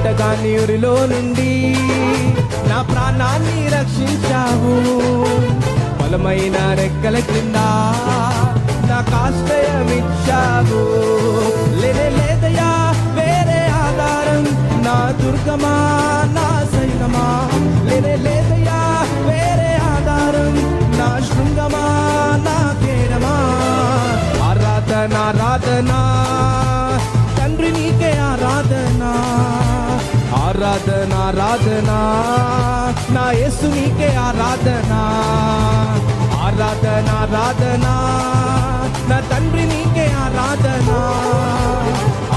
వేటగాని ఊరిలో నుండి నా ప్రాణాన్ని రక్షించావు. బలమైన రెక్కల క్రింద నాకు ఆశ్రయమిచ్చావు. లేదయా వేరే ఆధారం, నా దుర్గమా నా సైనమా. లేదయా వేరే ఆధారం, నా శృంగమా నా కేడమా. ఆరాధన తండ్రి నీకే ఆరాధన. ఆరాధన నా యేసు నీకే ఆరాధన. ఆరాధన నా తండ్రి నీకే ఆరాధన.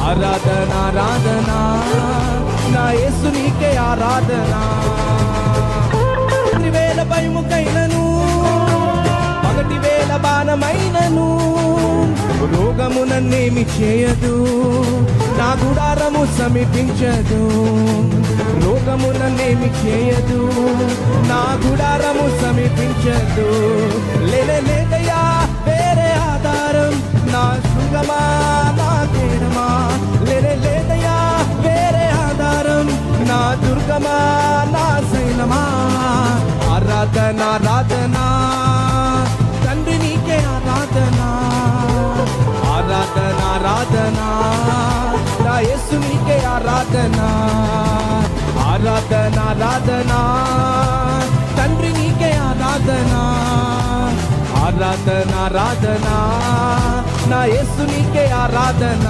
ఆరాధన నా యేసు నీకే ఆరాధన. వేల భయముకైనను పగటి వేల బాణమైనను రోగము నన్నేమి చేయదు, నా గుడారము సమీపించదు. రోగము నన్నేమి చేయదు, నా గుడారము సమీపించదు. లేదయా వేరే ఆధారం, నా శృంగమా నా కేడమా. లేదయా వేరే ఆధారం, నా దుర్గమా నా సైనమా. ఆరాధన తండ్రి నీకే ఆరాధన. ఆరాధన నా యేసు నీకే ఆరాధన. ఆరాధన తండ్రి నీకే ఆరాధన. ఆరాధన నా యేసు నీకే ఆరాధన.